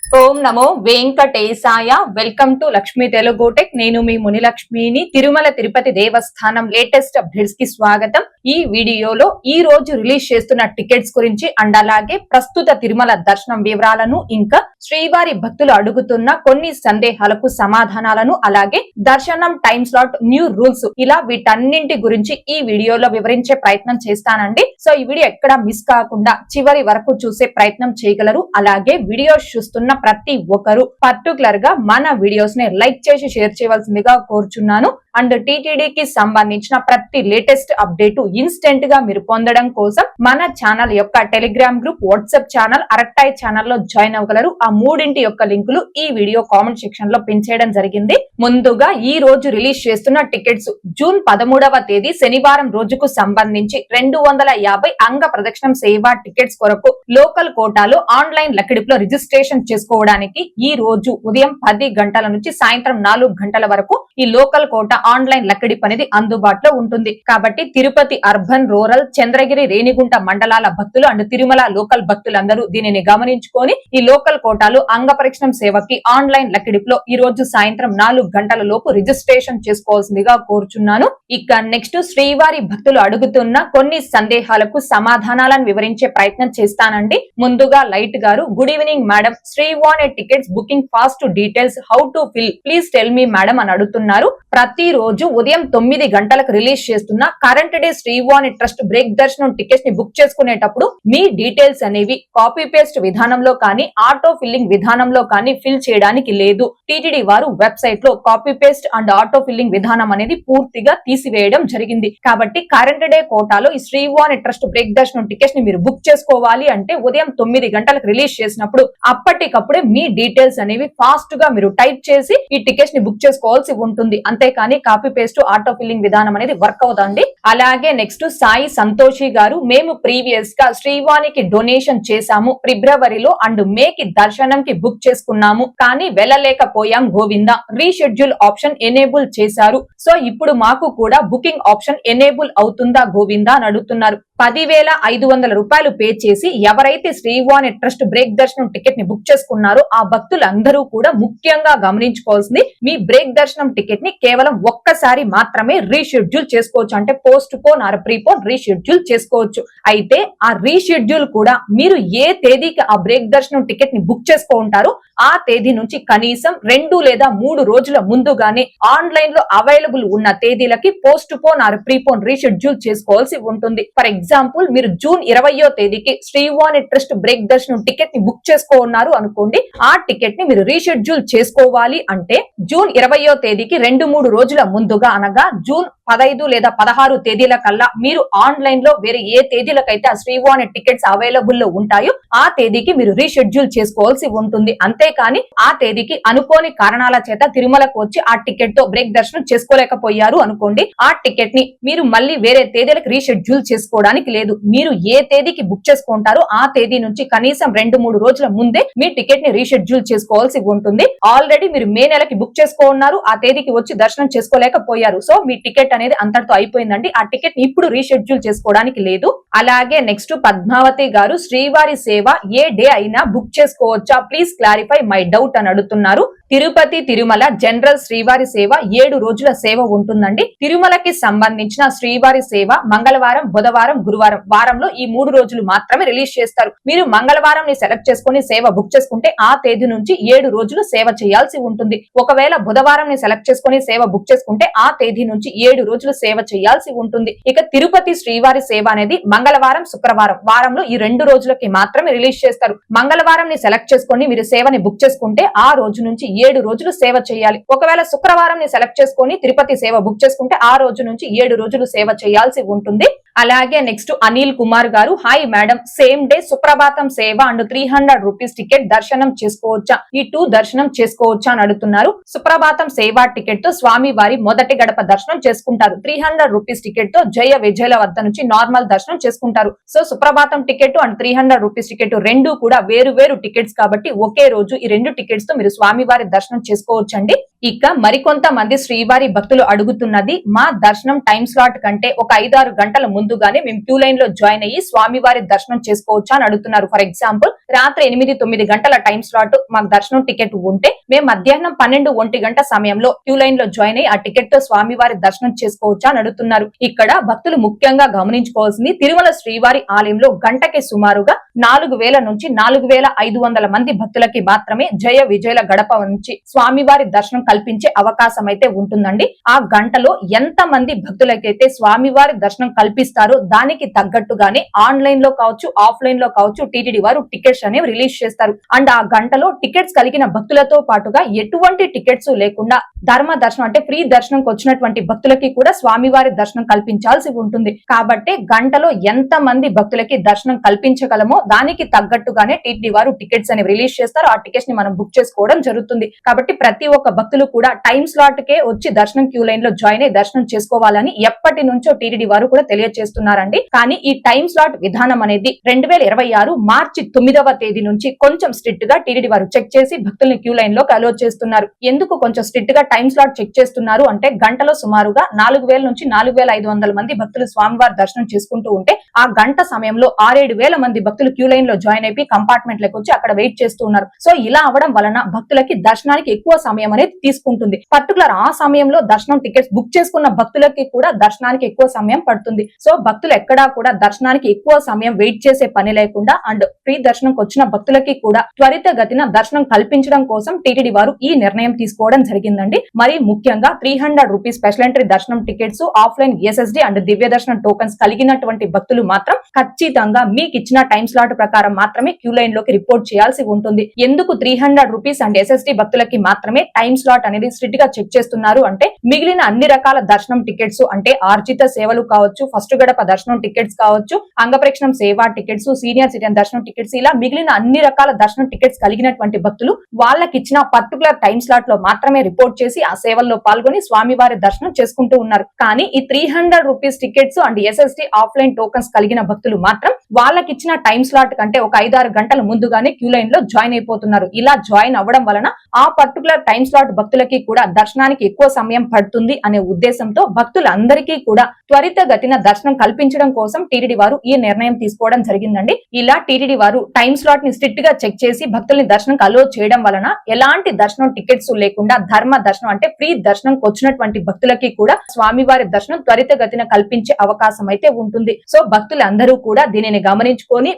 Om Namo Venkatesaya. Welcome to Lakshmi Telugu tech. నేను మీ మునిలక్ష్మిని. తిరుమల తిరుపతి దేవస్థానం latest updates కి స్వాగతం. ఈ వీడియోలో ఈ రోజు రిలీజ్ చేస్తున్న టికెట్స్ గురించి అండ్ అలాగే ప్రస్తుత తిరుమల దర్శనం వివరాలను, ఇంకా శ్రీవారి భక్తులు అడుగుతున్న కొన్ని సందేహాలకు సమాధానాలను, అలాగే దర్శనం టైం స్లాట్, న్యూ రూల్స్, ఇలా వీటన్నింటి గురించి ఈ వీడియోలో వివరించే ప్రయత్నం చేస్తానండి. సో ఈ వీడియో ఎక్కడ మిస్ కాకుండా చివరి వరకు చూసే ప్రయత్నం చేయగలరు. అలాగే వీడియోస్ చూస్తున్న ప్రతి ఒక్కరు పర్టికులర్ గా మన వీడియోస్ ని లైక్ చేసి షేర్ చేయవలసిందిగా కోరుచున్నాను. అండ్ టీటీడీకి సంబంధించిన ప్రతి లేటెస్ట్ అప్డేట్ ఇన్స్టెంట్ గా మీరు పొందడం కోసం మన ఛానల్ యొక్క Telegram group, WhatsApp channel, Arattai channel లో జాయిన్ అవ్వగలరు. ఆ మూడింటి యొక్క లింకులు ఈ వీడియో కామెంట్ సెక్షన్ లో పిన్ చేయడం జరిగింది. ముందుగా ఈ రోజు రిలీజ్ చేస్తున్న టికెట్స్ జూన్ 13వ తేదీ శనివారం రోజుకు సంబంధించి 250 అంగ ప్రదక్షిణం సేవా టికెట్స్ కొరకు లోకల్ కోటాలో ఆన్లైన్ లకిడిపులో రిజిస్ట్రేషన్ చేసుకోవడానికి ఈ రోజు ఉదయం 10 గంటల నుంచి సాయంత్రం 4 గంటల వరకు ఈ లోకల్ కోటా ఆన్లైన్ లకిడిప్ అనేది అందుబాటులో ఉంటుంది. కాబట్టి తిరుపతి అర్బన్, రూరల్, చంద్రగిరి, రేణిగుంట మండలాల భక్తులు అండ్ తిరుమల లోకల్ భక్తులందరూ దీనిని గమనించుకొని ఈ లోకల్ కోటాలు అంగ పరీక్షణం సేవకి ఆన్లైన్ లకిడిప్ లో ఈ రోజు సాయంత్రం 4 గంటల లోపు రిజిస్ట్రేషన్ చేసుకోవాల్సిందిగా కోరుచున్నాను. ఇక నెక్స్ట్ శ్రీవారి భక్తులు అడుగుతున్న కొన్ని సందేహాలకు సమాధానాలను వివరించే ప్రయత్నం చేస్తానండి. ముందుగా లైట్ గారు, good evening madam, Srivani tickets booking fast details how to fill please tell me madam అని అడుగుతున్నారు. ప్రతిరోజు ఉదయం 9 గంటలకు రిలీజ్ చేస్తున్న current day Srivani trust break దర్శనం టికెట్స్ ని బుక్ చేసుకునేటప్పుడు మీ డీటెయిల్స్ అనేవి కాపీ పేస్ట్ విధానంలో కానీ ఆటో ఫిల్లింగ్ విధానంలో కానీ ఫిల్ చేయడానికి లేదు. టీటీడీ వారు వెబ్సైట్ లో copy paste and auto filling విధానం అనేది పూర్తిగా తీసివేయడం జరిగింది. కాబట్టి కరెంట్ డే కోటాలో ఈ శ్రీవాణి ట్రస్ట్ బ్రేక్ దర్శనం టికెట్స్ ని మీరు బుక్ చేసుకోవాలి అంటే ఉదయం 9 గంటలకు రిలీజ్ చేసినప్పుడు అప్పటికప్పుడే మీ డీటెయిల్స్ అనేవి ఫాస్ట్ గా మీరు టైప్ చేసి ఈ టికెట్స్ ని బుక్ చేసుకోవాల్సి ఉంటుంది. అంతేకాని కాపీ పేస్ట్ ఆటో ఫిల్లింగ్ విధానం అనేది వర్క్ అవుతుంది. అలాగే నెక్స్ట్ సాయి సంతోషి గారు, మేము ప్రీవియస్ గా శ్రీవాణికి డొనేషన్ చేశాము ఫిబ్రవరిలో అండ్ మేకి దర్శనం కి బుక్ చేసుకున్నాము, కానీ వెళ్ళలేకపోయాం గోవింద. రీషెడ్యూల్ ఆప్షన్ ఎనేబుల్ చేశారు. సో ఇప్పుడు మాకు కూడా బుకింగ్ ఆప్షన్ ఎనేబుల్ అవుతుందా గోవింద అని అడుగుతున్నారు. 10,500 రూపాయలు పే చేసి ఎవరైతే శ్రీవాణి ట్రస్ట్ బ్రేక్ దర్శనం టికెట్ ని బుక్ చేసుకున్నారో ఆ భక్తులందరూ కూడా ముఖ్యంగా గమనించుకోవాల్సింది, మీ బ్రేక్ దర్శనం టికెట్ ని కేవలం ఒక్కసారి మాత్రమే రీషెడ్యూల్ చేసుకోవచ్చు. అంటే post phone or prepone reschedule చేసుకోవచ్చు. అయితే ఆ రీషెడ్యూల్ కూడా మీరు ఏ తేదీకి ఆ బ్రేక్ దర్శనం టికెట్ ని బుక్ చేసుకో ఉంటారో ఆ తేదీ నుంచి కనీసం 2 లేదా 3 రోజుల ముందుగానే ఆన్లైన్ లో అవైలబుల్ ఉన్న తేదీలకి post phone or prepone reschedule చేసుకోవాల్సి ఉంటుంది. ఫర్ ఎగ్జాంపుల్ మీరు జూన్ 20వ తేదీకి శ్రీవాణి ట్రస్ట్ బ్రేక్ దర్శనం టికెట్ ని బుక్ చేసుకోన్నారు అనుకోండి. ఆ టికెట్ ని మీరు రీషెడ్యూల్ చేసుకోవాలి అంటే జూన్ 20వ తేదీకి 2-3 రోజుల ముందుగా, అనగా జూన్ 15 లేదా 16 తేదీల కల్లా మీరు ఆన్లైన్ లో వేరే ఏ తేదీలకైతే ఆ శ్రీవాణి టికెట్స్ అవైలబుల్ లో ఉంటాయో ఆ తేదీకి మీరు రీషెడ్యూల్ చేసుకోవాల్సి ఉంటుంది. అంతేకాని ఆ తేదీకి అనుకోని కారణాల చేత తిరుమలకు వచ్చి ఆ టికెట్ తో బ్రేక్ దర్శనం చేసుకోలేకపోయారు అనుకోండి, ఆ టికెట్ ని మీరు మళ్ళీ వేరే తేదీలకు రీషెడ్యూల్ చేసుకోవడానికి లేదు. మీరు ఏ తేదీకి బుక్ చేసుకుంటారో ఆ తేదీ నుంచి కనీసం 2-3 రోజుల ముందే మీ టికెట్ ని రీషెడ్యూల్ చేసుకోవాల్సి ఉంటుంది. ఆల్రెడీ మీరు మే నెలకి బుక్ చేసుకున్నారు, ఆ తేదీకి వచ్చి దర్శనం చేసుకోలేకపోయారు. సో మీ టికెట్ అనేది అంతటితో అయిపోయిందండి. ఆ టికెట్ ని ఇప్పుడు రీషెడ్యూల్ చేసుకోవడానికి లేదు. అలాగే నెక్స్ట్ పద్మావతి గారు, శ్రీవారి సేవ ఏ డే అయినా బుక్ చేసుకోవచ్చా, ప్లీజ్ క్లారిఫై మై డౌట్ అని అడుగుతున్నారు. తిరుపతి తిరుమల జనరల్ శ్రీవారి సేవ 7 రోజుల సేవ ఉంటుందండి. తిరుమలకి సంబంధించిన శ్రీవారి సేవ మంగళవారం, బుధవారం, గురువారం, వారంలో ఈ 3 రోజులు మాత్రమే రిలీజ్ చేస్తారు. మీరు మంగళవారం ని సెలెక్ట్ చేసుకుని సేవ బుక్ చేసుకుంటే ఆ తేదీ నుంచి 7 రోజులు సేవ చేయాల్సి ఉంటుంది. ఒకవేళ బుధవారం ని సెలెక్ట్ చేసుకుని సేవ బుక్ చేసుకుంటే ఆ తేదీ నుంచి 7 రోజులు సేవ చేయాల్సి ఉంటుంది. ఇక తిరుపతి శ్రీవారి సేవ అనేది మంగళవారం, శుక్రవారం, వారంలో ఈ 2 రోజులకి మాత్రమే రిలీజ్ చేస్తారు. మంగళవారం ని సెలెక్ట్ చేసుకుని మీరు సేవని బుక్ చేసుకుంటే ఆ రోజు నుంచి 7 రోజులు సేవ చేయాలి. ఒకవేళ శుక్రవారం ని సెలెక్ట్ చేసుకుని తిరుపతి సేవ బుక్ చేసుకుంటే ఆ రోజు నుంచి 7 రోజులు సేవ చేయాల్సి ఉంటుంది. అలాగే నెక్స్ట్ అనిల్ కుమార్ గారు, హాయ్ మేడం, సేమ్ డే సుప్రభాతం సేవ అండ్ 300 రూపీస్ టికెట్ దర్శనం చేసుకోవచ్చా, ఈ 2 దర్శనం చేసుకోవచ్చా అని అడుగుతున్నారు. సుప్రభాతం సేవ టికెట్ తో స్వామి వారి మొదటి గడప దర్శనం చేసుకుంటారు. 300 రూపీస్ టికెట్ తో జయ విజయల వద్ద నుంచి నార్మల్ దర్శనం చేసుకుంటారు. So Suprabhatam ticket and 300 rupees ticket రెండు కూడా వేరు వేరు టికెట్స్ కాబట్టి ఒకే రోజు ఈ 2 టికెట్స్ తో మీరు స్వామి వారి దర్శనం చేసుకోవచ్చండి. ఇక మరికొంతమంది శ్రీవారి భక్తులు అడుగుతున్నది, మా దర్శనం టైం స్లాట్ కంటే ఒక 5-6 గంటల ముందుగానే మేము క్యూ లైన్ లో జాయిన్ అయ్యి స్వామివారి దర్శనం చేసుకోవచ్చా అని అడుగుతున్నారు. ఫర్ ఎగ్జాంపుల్ రాత్రి 8-9 గంటల టైం స్లాట్ మాకు దర్శనం టికెట్ ఉంటే మేము మధ్యాహ్నం 12-1 గంట సమయంలో క్యూ లైన్ లో జాయిన్ అయ్యి ఆ టికెట్ తో స్వామివారి దర్శనం చేసుకోవచ్చా అని అడుగుతున్నారు. ఇక్కడ భక్తులు ముఖ్యంగా గమనించుకోవాల్సింది, తిరుమల శ్రీవారి ఆలయంలో గంటకి సుమారుగా 4000 నుంచి 4500 మంది భక్తులకి మాత్రమే జయ విజయల గడప నుంచి స్వామివారి దర్శనం కల్పించే అవకాశం అయితే ఉంటుందండి. ఆ గంటలో ఎంత మంది భక్తులకైతే స్వామివారి దర్శనం కల్పిస్తారో దానికి తగ్గట్టుగానే ఆన్లైన్ లో కావచ్చు, ఆఫ్లైన్ లో కావచ్చు, టీటీడీ వారు టికెట్స్ అనేవి రిలీజ్ చేస్తారు. అండ్ ఆ గంటలో టికెట్స్ కలిగిన భక్తులతో పాటుగా ఎటువంటి టికెట్స్ లేకుండా ధర్మ దర్శనం అంటే ఫ్రీ దర్శనంకి వచ్చినటువంటి భక్తులకి కూడా స్వామివారి దర్శనం కల్పించాల్సి ఉంటుంది. కాబట్టి గంటలో ఎంత మంది భక్తులకి దర్శనం కల్పించగలమో దానికి తగ్గట్టుగానే టీటీడీ వారు టికెట్స్ అనేవి రిలీజ్ చేస్తారు. ఆ టికెట్స్ ని మనం బుక్ చేసుకోవడం జరుగుతుంది. కాబట్టి ప్రతి ఒక్క భక్తులు కూడా టైం స్లాట్ కే వచ్చి దర్శనం క్యూ లైన్ లో జాయిన్ అయ్యి దర్శనం చేసుకోవాలని ఎప్పటి నుంచో టీటీడీ వారు కూడా తెలియజేస్తున్నారండి. కానీ ఈ టైం స్లాట్ విధానం అనేది 2026 మార్చి 9వ తేదీ నుంచి కొంచెం స్ట్రిక్ట్ గా టీటీడీ వారు చెక్ చేసి భక్తుల్ని క్యూ లైన్ లోకి అలో చేస్తున్నారు. ఎందుకు కొంచెం స్ట్రిక్ట్ గా టైం స్లాట్ చెక్ చేస్తున్నారు అంటే, గంటలో సుమారుగా 4000 నుంచి 4500 మంది భక్తులు స్వామివారి దర్శనం చేసుకుంటూ ఉంటే ఆ గంట సమయంలో 6-7 మంది భక్తులు క్యూ లైన్ లో జాయిన్ అయిపోయి కంపార్ట్మెంట్ లకు వచ్చి అక్కడ వెయిట్ చేస్తూ ఉన్నారు. సో ఇలా అవడం వలన భక్తులకి దర్శనానికి ఎక్కువ సమయం అనేది తీసుకుంటుంది. పర్టికులర్ ఆ సమయంలో దర్శనం టికెట్స్ బుక్ చేసుకున్న భక్తులకి కూడా దర్శనానికి ఎక్కువ సమయం పడుతుంది. సో భక్తులు ఎక్కడా కూడా దర్శనానికి ఎక్కువ సమయం వెయిట్ చేసే పని లేకుండా అండ్ ఫ్రీ దర్శనంకి వచ్చిన భక్తులకి కూడా త్వరితగతిన దర్శనం కల్పించడం కోసం టీటీడీ వారు ఈ నిర్ణయం తీసుకోవడం జరిగిందండి. మరి ముఖ్యంగా 300 రూపీస్ స్పెషల్ ఎంట్రీ దర్శనం టికెట్స్, ఆఫ్లైన్ ఎస్ఎస్డి అండ్ దివ్య దర్శనం టోకన్స్ కలిగినటువంటి భక్తులు మాత్రం ఖచ్చితంగా మీకు ఇచ్చిన టైం స్లాట్ ప్రకారం మాత్రమే క్యూ లైన్ లోకి రిపోర్ట్ చేయాల్సి ఉంటుంది. ఎందుకు 300 రూపీస్ అండ్ ఎస్ఎస్డి భక్తులకి మాత్రమే టైం స్లాట్ అనేది స్ట్రిక్ట్ గా చెక్ చేస్తున్నారు అంటే, మిగిలిన అన్ని రకాల దర్శనం టికెట్స్ అంటే ఆర్జిత సేవలు కావచ్చు, ఫస్ట్ గడప దర్శనం టికెట్స్ కావచ్చు, అంగప్రక్షణం సేవా టికెట్స్, సీనియర్ సిటిజన్ దర్శనం టికెట్స్, ఇలా మిగిలిన అన్ని రకాల దర్శనం టికెట్స్ కలిగినటువంటి భక్తులు వాళ్ళకి ఇచ్చిన పర్టికులర్ టైం స్లాట్ లో మాత్రమే రిపోర్ట్ చేసి ఆ సేవల్లో పాల్గొని స్వామివారి దర్శనం చేసుకుంటూ ఉన్నారు. కానీ ఈ 300 rupees tickets and SSD offline tokens కలిగిన భక్తులు మాత్రం వాళ్ళకి ఇచ్చిన టైం స్లాట్ కంటే ఒక 5-6 గంటల ముందుగానే క్యూ లైన్ లో జాయిన్ అయిపోతున్నారు. ఇలా జాయిన్ అవ్వడం వలన ఆ పర్టికులర్ టైం స్లాట్ భక్తులకి కూడా దర్శనానికి ఎక్కువ సమయం పడుతుంది అనే ఉద్దేశంతో భక్తులందరికీ కూడా త్వరితగతిన దర్శనం కల్పించడం కోసం టీటీడీ వారు ఈ నిర్ణయం తీసుకోవడం జరిగిందండి. ఇలా టీటీడీ వారు టైం స్లాట్ ని స్ట్రిక్ట్ గా చెక్ చేసి భక్తుల్ని దర్శనం అలో చేయడం వలన ఎలాంటి దర్శనం టికెట్స్ లేకుండా ధర్మ దర్శనం అంటే ఫ్రీ దర్శనం వచ్చినటువంటి భక్తులకి కూడా స్వామివారి దర్శనం త్వరితగతిన కల్పించే అవకాశం అయితే ఉంటుంది. సో భక్తులందరూ కూడా దీనిని గమనించుకొని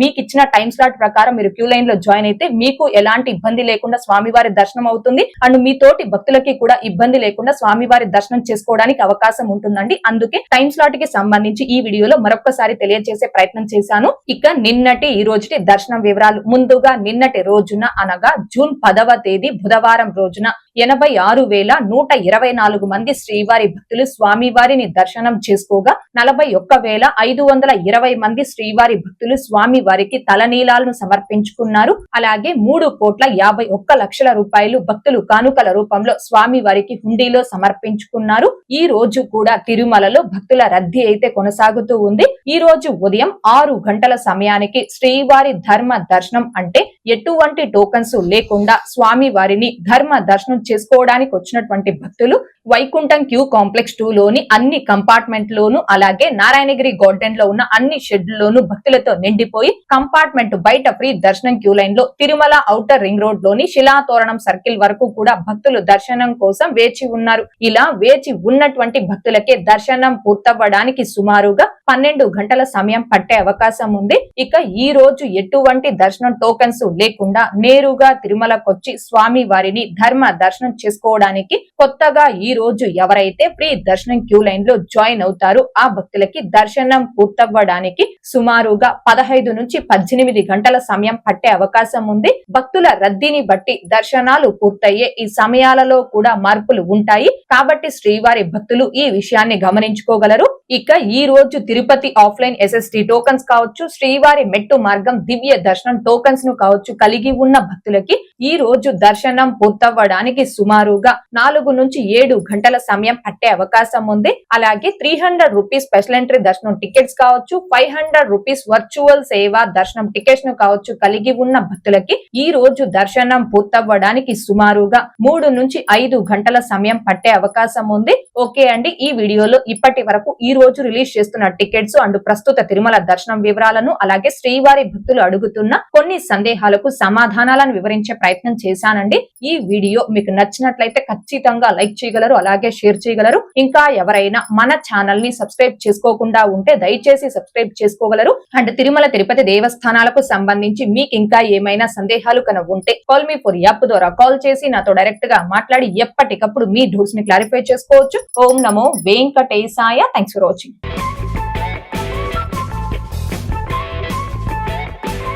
మీకు ఇచ్చిన టైం స్లాట్ ప్రకారం మీరు క్యూ లైన్ లో జాయిన్ అయితే మీకు ఎలాంటి ఇబ్బంది లేకుండా స్వామివారి దర్శనం అవుతుంది అండ్ మీ తోటి భక్తులకి కూడా ఇబ్బంది లేకుండా స్వామివారి దర్శనం చేసుకోవడానికి అవకాశం ఉంటుందండి. అందుకే టైం స్లాట్ కి సంబంధించి ఈ వీడియోలో మరొకసారి తెలియజేసే ప్రయత్నం చేశాను. ఇక నిన్నటి ఈ రోజుటి దర్శనం వివరాలు. ముందుగా నిన్నటి రోజున అనగా జూన్ 10వ తేదీ బుధవారం రోజున 86,124 మంది శ్రీవారి భక్తులు స్వామివారిని దర్శనం చేసుకోగా 41,520 మంది శ్రీవారి భక్తులు స్వామివారికి తలనీలాలను సమర్పించుకున్నారు. అలాగే 3,51,00,000 రూపాయలు భక్తులు కానుకల రూపంలో స్వామివారికి హుండీలో సమర్పించుకున్నారు. ఈ రోజు కూడా తిరుమలలో భక్తుల రద్దీ అయితే కొనసాగుతూ ఉంది. ఈ రోజు ఉదయం 6 గంటల సమయానికి శ్రీవారి ధర్మ దర్శనం అంటే ఎటువంటి టోకన్స్ లేకుండా స్వామివారిని ధర్మ దర్శనం చేసుకోవడానికి వచ్చినటువంటి భక్తులు వైకుంఠం క్యూ కాంప్లెక్స్ 2 లోని అన్ని కంపార్ట్మెంట్ లోను అలాగే నారాయణగిరి గార్డెన్ లో ఉన్న అన్ని షెడ్లలోను భక్తులతో నిండిపోయి కంపార్ట్మెంట్ బయట ఫ్రీ దర్శనం క్యూ లైన్ లో తిరుమల ఔటర్ రింగ్ రోడ్ లోని శిలాతోరణం సర్కిల్ వరకు కూడా భక్తులు దర్శనం కోసం వేచి ఉన్నారు. ఇలా వేచి ఉన్నటువంటి భక్తులకే దర్శనం పూర్తవ్వడానికి సుమారుగా 12 గంటల సమయం పట్టే అవకాశం ఉంది. ఇక ఈ రోజు ఎటువంటి దర్శనం టోకన్స్ లేకుండా నేరుగా తిరుమలకొచ్చి స్వామి వారిని ధర్మ దర్శనం చేసుకోవడానికి కొత్తగా ఈ రోజు ఎవరైతే ఫ్రీ దర్శనం క్యూ లైన్ లో జాయిన్ అవుతారో ఆ భక్తులకి దర్శనం పూర్తవ్వడానికి సుమారుగా 15 నుంచి 18 గంటల సమయం పట్టే అవకాశం ఉంది. భక్తుల రద్దీని బట్టి దర్శనాలు పూర్తయ్యే ఈ సమయాలలో కూడా మార్పులు ఉంటాయి. కాబట్టి శ్రీవారి భక్తులు ఈ విషయాన్ని గమనించుకోగలరు. ఇక ఈ రోజు తిరుపతి ఆఫ్లైన్ ఎస్ఎస్టీ టోకన్స్ కావచ్చు, శ్రీవారి మెట్టు మార్గం దివ్య దర్శనం టోకన్స్ ను కావచ్చు కలిగి ఉన్న భక్తులకి ఈ రోజు దర్శనం పూర్తవ్వడానికి సుమారుగా 4 నుంచి 7 గంటల సమయం పట్టే అవకాశం ఉంది. అలాగే 300 రూపీస్ స్పెషల్ ఎంట్రీ దర్శనం టికెట్స్ కావచ్చు, 500 రూపీస్ వర్చువల్ సేవా దర్శనం టికెట్స్ ను కావచ్చు కలిగి ఉన్న భక్తులకి ఈ రోజు దర్శనం పూర్తవ్వడానికి సుమారుగా 3 నుంచి 5 గంటల సమయం పట్టే అవకాశం ఉంది. ఓకే అండి, ఈ వీడియోలో ఇప్పటి వరకు ఈ రోజు రిలీజ్ చేస్తున్న టికెట్స్ అండ్ ప్రస్తుత తిరుమల దర్శనం వివరాలను, అలాగే శ్రీవారి భక్తులు అడుగుతున్న కొన్ని సందేహాలకు సమాధానాలను వివరించే ప్రయత్నం చేశానండి. ఈ వీడియో మీకు నచ్చినట్లయితే ఖచ్చితంగా లైక్ చేయగలరు, అలాగే షేర్ చేయగలరు. ఇంకా ఎవరైనా మన ఛానల్ ని సబ్స్క్రైబ్ చేసుకోకుండా ఉంటే దయచేసి సబ్స్క్రైబ్ చేసుకోగలరు. అండ్ తిరుమల తిరుపతి దేవస్థానాలకు సంబంధించి మీకు ఇంకా ఏమైనా సందేహాలు కనుక ఉంటే కాల్ మీ ఫర్ యాప్ ద్వారా కాల్ చేసి నాతో డైరెక్ట్ గా మాట్లాడి ఎప్పటికప్పుడు మీ డౌట్స్ ని క్లారిఫై చేసుకోవచ్చు. ఓం నమో వెంకటేశాయ. Thanks for watching.